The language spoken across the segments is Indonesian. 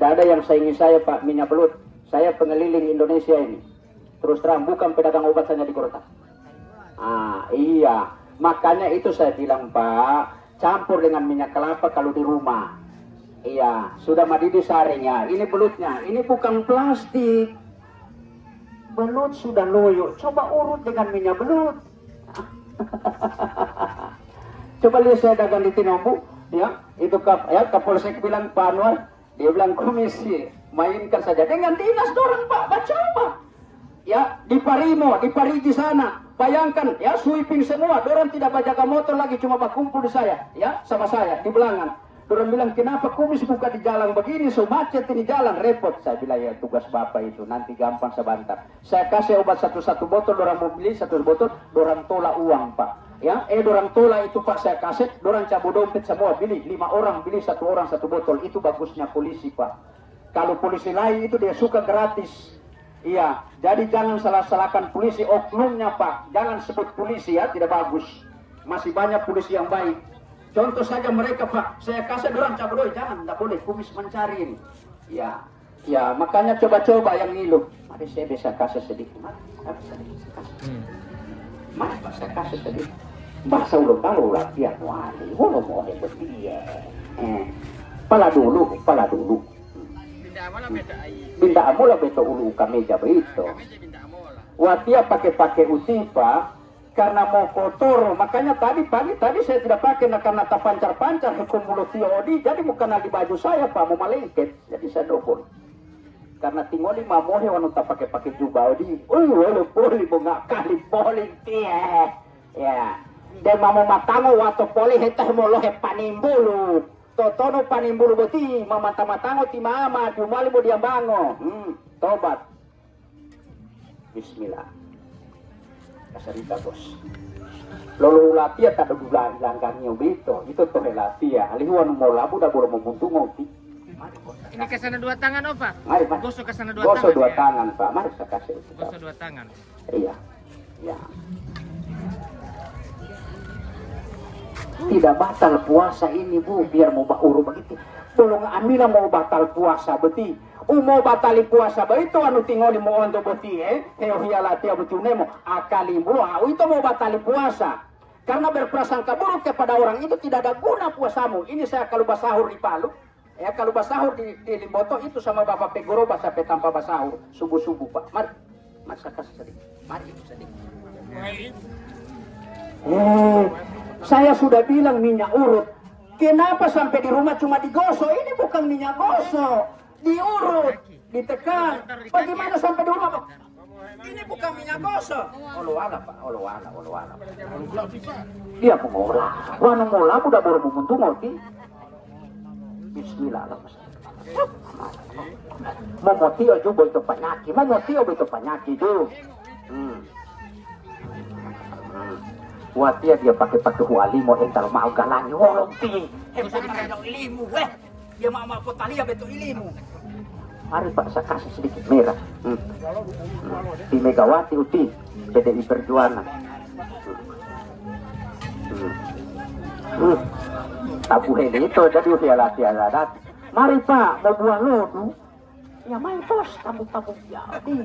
Tidak ada yang saingi saya Pak, minyak belut. Saya pengeliling Indonesia ini. Terus terang bukan pedagang obat saja di kota. Iya, makanya itu saya bilang Pak, campur dengan minyak kelapa kalau di rumah. Iya, sudah mendidih sarinya. Ini belutnya, ini bukan plastik. Belut sudah loyo, coba urut dengan minyak belut. Coba lihat saya dagang di Tinombu, ya, itu Kapolsek bilang Pak Anwar, dia bilang komisi mainkan saja dengan dinas dorang Pak, coba. Ya, di Parimo, di Parigi sana, bayangkan ya sweeping semua, dorang tidak bajaga motor lagi, cuma berkumpul di saya, ya, sama saya di Belangan. Orang bilang, kenapa kumis buka di jalan begini, so macet ini jalan, repot. Saya bilang, ya tugas Bapak itu, nanti gampang sebentar. Saya kasih obat satu botol, orang mau beli satu botol, orang tolak uang Pak. Ya, orang tolak itu Pak, saya kasih, orang cabut dompet semua, beli 5 orang, beli 1 orang 1 botol. Itu bagusnya polisi Pak. Kalau polisi lain itu dia suka gratis. Iya, jadi jangan salah-salahkan polisi, oknumnya Pak. Jangan sebut polisi ya, tidak bagus. Masih banyak polisi yang baik. Contoh saja mereka Pak, saya kasih dorang cabut, jangan, tidak boleh, kumis mencari ini. Ya, ya makanya coba-coba yang ngilu. Mari saya bisa kasih sedikit, mari saya kasih sedikit. Bahasa ulo kalau latihan wali, walau mau hebat dia. Pala dulu. Binda amola beto ulu kameja beito. Watia pakai uti Pak. Karena mau kotor, makanya tadi saya tidak pakai karena tak pancar-pancar hukum mulut tiodi, jadi bukan lagi baju saya Pak, mau malengket, jadi saya dobol. Karena tingoli mamohe wanu tak pakai jubah odi, wala poli bunga kali poli tie, ya. Dan mamo matango wato poli hetah molohe panimbulu, totono panimbulu beti, mamata-matango ti mama, jumali mo diambango, tobat. Bismillah. Kasarita bos. Lolo latia kada dula langgannya beto. Itu toh latia. Alihuan mau labu dah boleh memuntung ngoti. Ini kesana 2 tangan Pak. Mari Pak. Gosok kesana 2 tangan. Gosok 2 tangan Pak. Mari saya kasih. Gosok 2 tangan. Iya. Ya. Tidak batal puasa ini Bu, biar mau uru begitu. Tolong amila mau batal puasa beti. Mau batali puasa begitu anu tingoli mo ondo beti heo hiala tia betunemo akali mulu itu mau batali puasa. Karena berprasangka buruk kepada orang itu tidak ada guna puasamu. Ini saya kalau basahur di Palu, ya kalau basahur di Limboto itu sama Bapak Pegoro sampai tanpa basahur subuh-subuh Pak. Mari saya kasih sedikit. Mari itu sedikit. Saya sudah bilang minyak urut. Kenapa sampai di rumah cuma digosok? Ini bukan minyak gosok. Diurut, ditekan. Bagaimana sampai di rumah Pak? Ini bukan minyak gosok. Olowana Pak, olowana. Dia pengolah. Wanu mola udah baru memuntung ngoti. Bismillahirrahmanirrahim. Momoti ojo boito panyaki, momoti ojo boito panyaki do. Watia dia pakai hualimo entar mau galangi wolong ti. Ilimu dia mau potalia betul ilimu. Mari Pak saya kasih sedikit merah. Di Megawati uti PDI Perjuangan. Tabu heli itu jadi usia latihan. Mari Pak mau buah lodu. Ya main bos tamu-tamu jadi.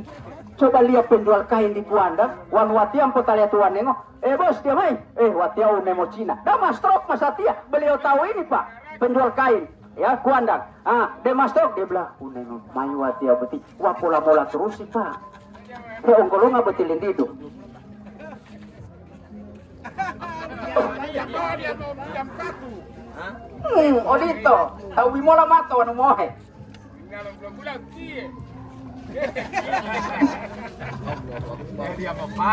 Coba lihat penjual kain di Buanda, wan watia potalia tuan nengo. Bos dia main. Watia unemo Cina. Dah mastrok Mas Atia. Beliau tahu ini Pak penjual kain. Ya, kuandang. Demastok dia bilang, uneng mayu hati beti. Wah pola-pola terus sih Pak. Ya onggolo nggak betilin hidup. Odito, tahu bimola mato anu mohe.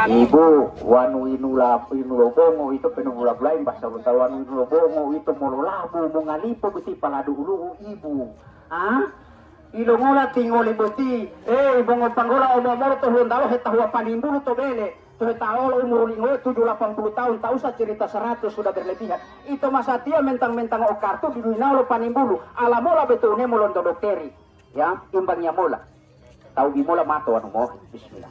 Ibu, wanu inulobongo itu penulablain bahasa Betawi wanu inulobongo itu mololabu mongalipo beti paladu ulu ibu. Ilongola tingoli beti. Bongo panggola omomoro to hondalo hetahu panimbulu to bele. To hetaolo umur lingo 80 tahun, tak usah cerita 100 sudah berlebihan. Itu Mas Atia mentang-mentang o kartu di duinalo panimbulu. Alamola betune molondo dokteri. Ya, imbangnya mola. Tahu di mola mato anu mau bismillah.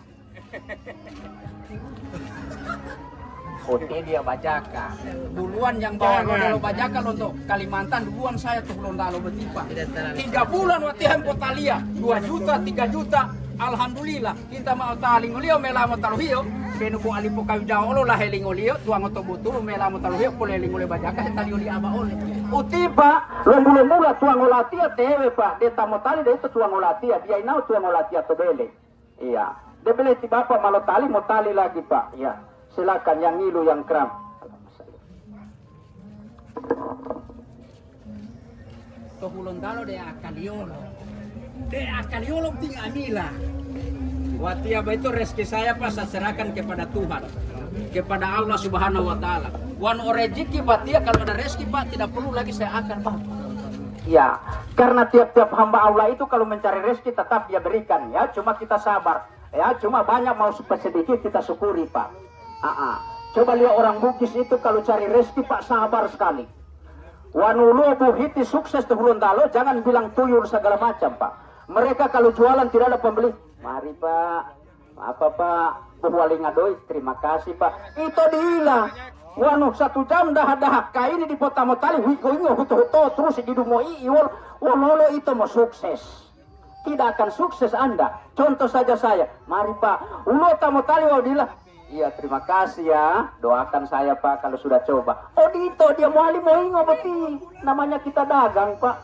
Oke dia bajaka. Duluan yang bawa model bajaka untuk Kalimantan duluan saya tuh belum lalu betipa. 3 bulan waktu hempo talia 2 juta 3 juta. Alhamdulillah kita mau taling ulio melamo taluhio. Benu ko alipo kayu jawa lo lah heling ulio tuang oto butulu melamo taluhio pole heling ulio bajaka tali uli aba ole. Utiba lo mula tuang olatia tewe pak. Dia tamu tali dia itu tuang olatia dia inau tuang olatia to bele. Iya. Dia bele ti bapak malo tali mau tali lagi pak. Iya. Silakan yang ngilu yang kram. Tohulon dalo de akaliolo. De akaliolo ting amila. Wati apa itu rezeki saya pas saya serahkan kepada Tuhan. Kepada Allah Subhanahu wa taala. Wan rezeki batia kalau ada rezeki Pak tidak perlu lagi saya akan Pak. Ya, karena tiap-tiap hamba Allah itu kalau mencari rezeki tetap dia berikan ya, cuma kita sabar. Ya, cuma banyak mau sedikit kita syukuri Pak. Coba lihat orang Bugis itu kalau cari rezeki Pak sabar sekali. Wanulo buhiti sukses tuh Gorontalo, jangan bilang tuyul segala macam Pak. Mereka kalau jualan tidak ada pembeli. Mari Pak, apa Pak? Buwalingadoi, terima kasih Pak. Itu dihilang. Wanu 1 jam dah kaini di kota Motali, huiko huto terus di dumoi iwol, wololo itu mau sukses. Tidak akan sukses Anda. Contoh saja saya. Mari Pak, ulo tamotali wadilah. Iya terima kasih ya, doakan saya Pak kalau sudah coba. Oh dito dia mau ingo beti, namanya kita dagang Pak.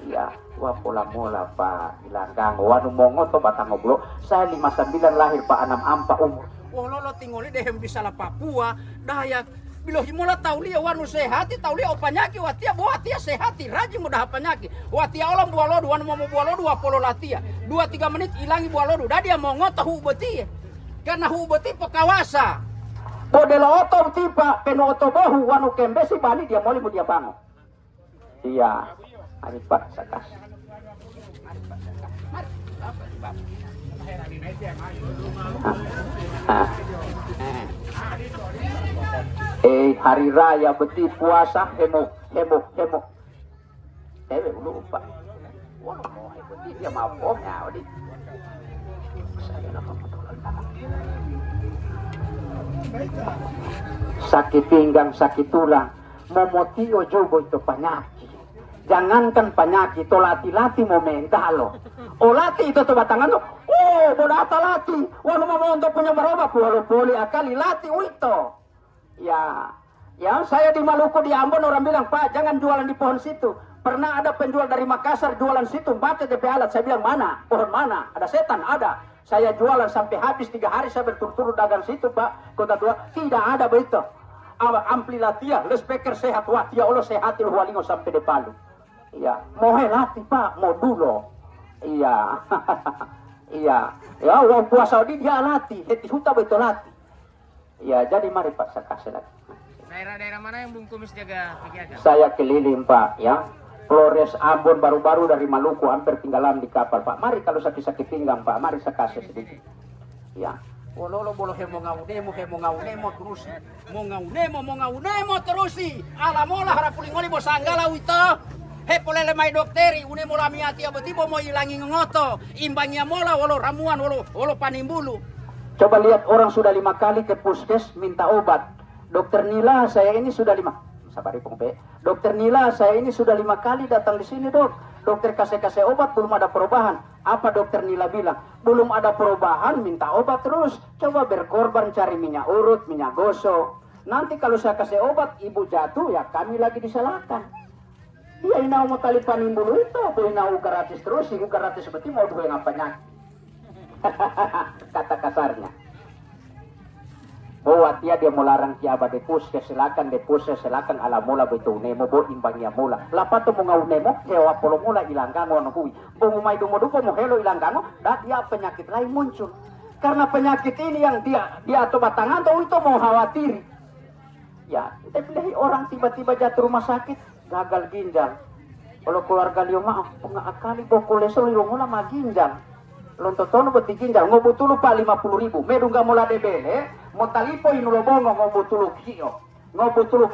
Iya, wah pola mola Pak, ilanggang, wanu mongo to batang ngoblo. Saya 59 lahir Pak 64 umur. Wah lolo tingoli dehem bisa la Papua, Dayak. Bilo himola taulia wanu sehati taulia opanyaki watia buatia sehati rajin mudah panyaki. Watia olam bualodu wanu mau bualodu apolo latia. 2-3 menit ilangi bualodu, dah dia mau ngotahu beti. Karena hubati pakawasa. Kodelo oto tipa peno oto bohu wanu kembesi bali dia moli dia bango. Iya. Ari Pak sakas. Hari raya beti puasa hemo. Tewe lupa. Wah mau beti dia maboknya odi. Sakit pinggang, sakit tulang, momotio jogo itu penyakit. Jangankan penyakit, to lati-lati mau mentalo. O lati itu to batangan to. Oh, bodata lati. Walau mau untuk punya meroba, walau boleh akali lati itu. Ya saya di Maluku di Ambon orang bilang Pak jangan jualan di pohon situ. Pernah ada penjual dari Makassar jualan situ, baca DP alat. Saya bilang mana? Pohon mana? Ada setan? Ada. Saya jualan sampai habis 3 hari saya berturut-turut dagang situ Pak. Kota 2 tidak ada begitu. Ampli latia, le speaker sehat wah ya Allah sehat lu walingo sampai de Palu. Iya, mau lati Pak, mau dulu. Iya. Iya. Ya wong puasa di dia lati, heti huta betul lati. Iya, jadi mari Pak saya kasih lagi. Daerah-daerah mana yang Bung Kumis jaga kegiatan? Saya keliling Pak ya. Flores Ambon baru-baru dari Maluku hampir tinggalan di kapal Pak. Mari kalau sakit-sakit pinggang Pak, mari saya kasih sedikit. Ya. Wololo bolo hemo ngaunemo terus. Mau ngaunemo terusi. Alamola harapulingoli bo sanggala wito. He polele mai dokteri une mola miati abetibo mo ilangi ngoto. Imbangnya mola wolo ramuan wolo panimbulu. Coba lihat orang sudah 5 kali ke puskes minta obat. Dokter Nila saya ini sudah 5. Sabari Pongpe. Dokter Nila, saya ini sudah 5 kali datang di sini dok. Dokter kasih obat belum ada perubahan. Apa dokter Nila bilang? Belum ada perubahan, minta obat terus. Coba berkorban cari minyak urut, minyak gosok. Nanti kalau saya kasih obat, ibu jatuh ya kami lagi disalahkan. Iya inau mau tali panimbulu itu, inau gratis terus, ibu gratis seperti mau dua yang apanya. Kata kasarnya. Oh dia mau larang kiaba de puskes silakan ala mula betul nemo bo imbangnya mula lapato mo ngau nemo hewa polo mula ilanggango no hui bo mai dumo dupo mo helo ilanggango dah dia penyakit lain muncul karena penyakit ini yang dia atau batangan tuh itu mau khawatiri ya tapi orang tiba-tiba jatuh rumah sakit gagal ginjal kalau keluarga dia maaf pengakali bo kolesterol mula mah ginjal lontotono beti ginjal ngobutulu pa 50.000 medungga mula debele mo talipo inulobongo ngobutulu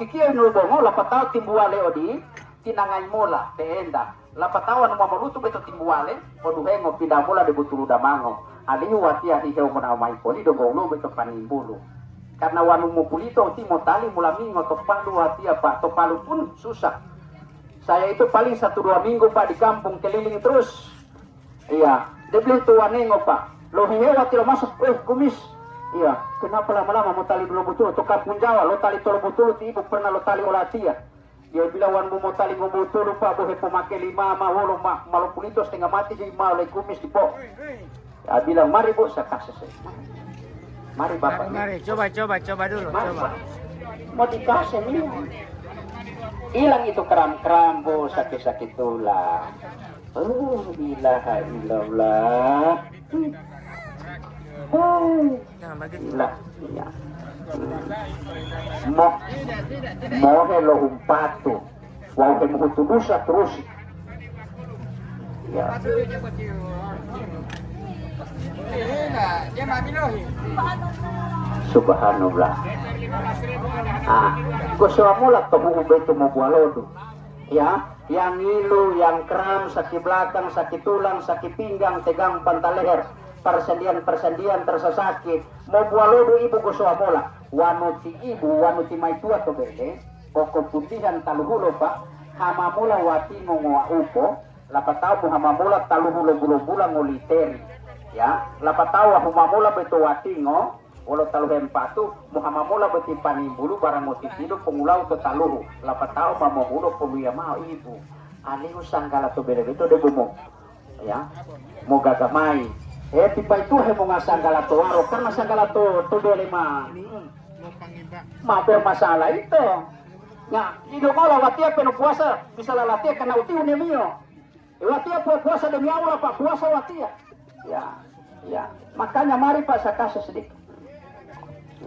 kikio inulobongo lapatao timbuale odi tinangai mola teenda lapatao anu mamalutu beto timbuale oduhengo pindah mola de butulu damango aliu watia hiheu mona mai poli dongo ulu beto panimbulu Karena wanu mo pulito, ti mo tali mula mingo, topalu hati Pak, topalu pun susah. Saya itu paling 1-2 minggu Pak di kampung keliling terus. Iya, dia beli tuh wanengo Pak. Lo hewa tilo masuk, kumis. Iya, kenapa lama-lama mau tali dulu betul? Tuh kampung Jawa, lo tali tolo betul, ti ibu pernah lo tali olah tia. Dia bilang wan mau tali mau betul Pak, boleh pemakai 5 wolo malu pulito setengah mati jadi malu kumis di po. Ya bilang mari Bu, saya kasih saya. Mari Bapak. Mari, coba dulu, Mari, coba. Pak. Mau dikasih nih. Hilang itu kram-kram Bu, sakit-sakit tulang. Ilaha illallah. Nah, begitu. Gila. Ya. Mo lo umpatu. Wau he muhutu dosa terus. Ya. Subhanallah. Gusto mo lang tubuho beto mo bualodo. Ya, yang ngilu, yang kram, sakit belakang, sakit tulang, sakit pinggang, tegang pantal leher, persendian tersesakit. Mau bualodo ibu gusto mo lang. Wano ti ibu, wano ti may tua to bele. Pokok putihan taluhulo pa. Hamamula wati mo upo. Lapataw mo hamamula taluhulo bulo-bulang uliteri. Ya, lapataw humamula beto wati ngo. Walau taluhem patu, muhamamula beti panimbulu barang motipido pengulau to taluhu. Lapataw mamohulo puluya mau ibu. Alihu sanggala to bele beto de bumo. Ya, mo gagamay. Tipa itu he mo nga sanggala to waro karena sanggala to bele masalah itu. Ya, hidup Allah watia penuh puasa bisa lalatia karena uti unemio. Watia puasa demi Allah Pak, puasa watia. Ya, makanya mari Pak saya kasih sedikit.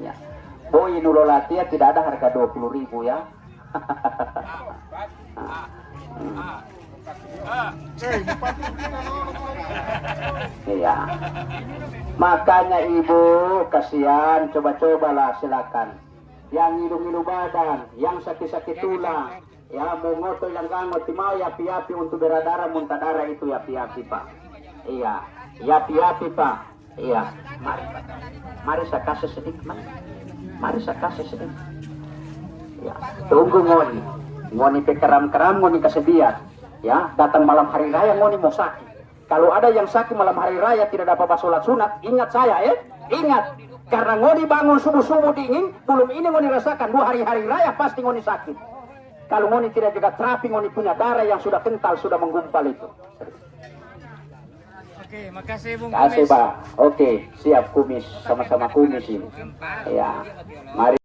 Ya. Boy nulo latia tidak ada harga 20.000 ya. Iya. Makanya ibu kasihan, coba-cobalah silakan. Yang ngilu-ngilu badan, yang sakit-sakit tulang, ya mau ngoto yang ganggu, mau yapi-yapi untuk berdarah, muntah darah itu yapi-yapi Pak. Iya, yapi-yapi Pak. Iya, mari saya kasih sedikit, mari saya kasih sedikit. Ya, tunggu ngoni pekeram-keram, ngoni kesebian. Ya, datang malam hari raya ngoni mau sakit. Kalau ada yang sakit malam hari raya tidak dapat sholat sunat, ingat saya ingat. Karena ngoni bangun subuh-subuh dingin, belum ini ngoni rasakan 2 hari raya pasti ngoni sakit. Kalau ngoni tidak jaga terapi, ngoni punya darah yang sudah kental, sudah menggumpal itu. Oke, makasih Bung Kasih Kumis. Pak. Oke, siap kumis, sama-sama kumis ini. Ya, mari.